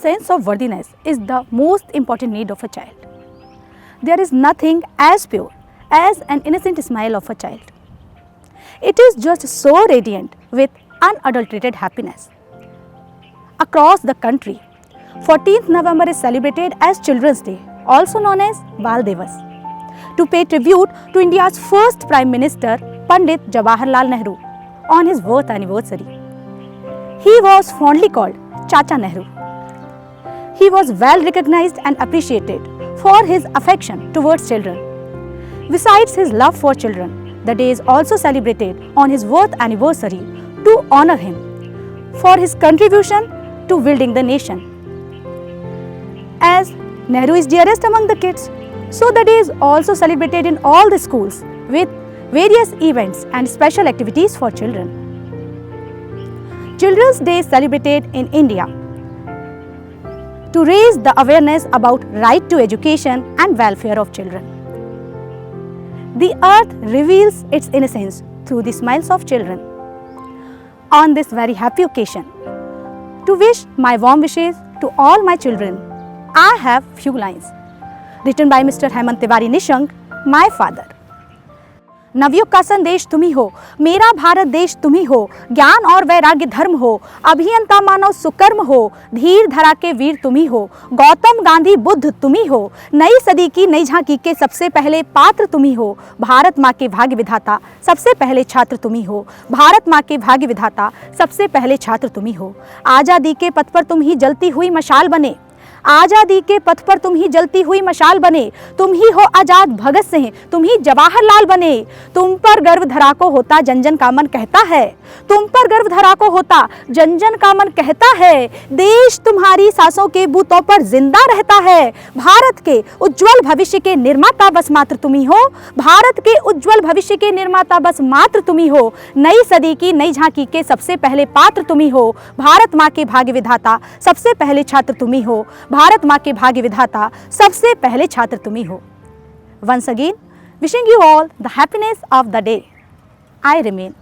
sense of worthiness is the most important need of a child. There is nothing as pure as an innocent smile of a child. It is just so radiant with unadulterated happiness. Across the country, 14th November is celebrated as Children's Day, also known as Bal Divas, to pay tribute to India's first Prime Minister, Pandit Jawaharlal Nehru, on his birth anniversary. He was fondly called Chacha Nehru. He was well recognized and appreciated for his affection towards children. Besides his love for children, the day is also celebrated on his birth anniversary to honor him for his contribution to building the nation. As Nehru is dearest among the kids, so the day is also celebrated in all the schools with various events and special activities for children. Children's Day is celebrated in India to raise the awareness about right to education and welfare of children. The earth reveals its innocence through the smiles of children. On this very happy occasion, to wish my warm wishes to all my children, I have few lines written by Mr. Hemant Tiwari Nishank, my father. Navyug का संदेश तुम्ही हो, मेरा भारत देश तुम्ही हो, ज्ञान और वैराग्य धर्म हो, अभियंता मानव सुकर्म हो, धीर धरा के वीर तुम्ही हो, गौतम गांधी बुद्ध तुम्ही हो, नई सदी की नई झांकी के सबसे पहले पात्र तुम्ही हो, भारत माँ के भाग्य विधाता सबसे पहले छात्र तुम्ही हो, भारत माँ के भाग्य विधाता सबसे पहले छात्र तुम्ही हो। आज़ादी के पथ पर तुम ही जलती हुई मशाल बने, आज़ादी के पथ पर तुम ही जलती हुई मशाल बने, तुम ही हो आजाद भगत सिंह, तुम ही जवाहरलाल बने, तुम पर गर्व धरा को होता जन जन का मन कहता है, तुम पर गर्व धरा को होता जन जन का मन कहता है, देश तुम्हारी सांसों के बूतों पर जिंदा रहता है, भारत के उज्जवल भविष्य के निर्माता बस मात्र तुम ही हो, भारत के उज्जवल भविष्य के निर्माता बस मात्र तुम ही हो, नई सदी की नई झांकी के सबसे पहले पात्र तुम ही हो, भारत माँ के भाग्य विधाता सबसे पहले छात्र तुम ही हो, भारत माँ के भाग्य विधाता सबसे पहले छात्र तुम ही हो। Once again, wishing you all the happiness of the day. I remain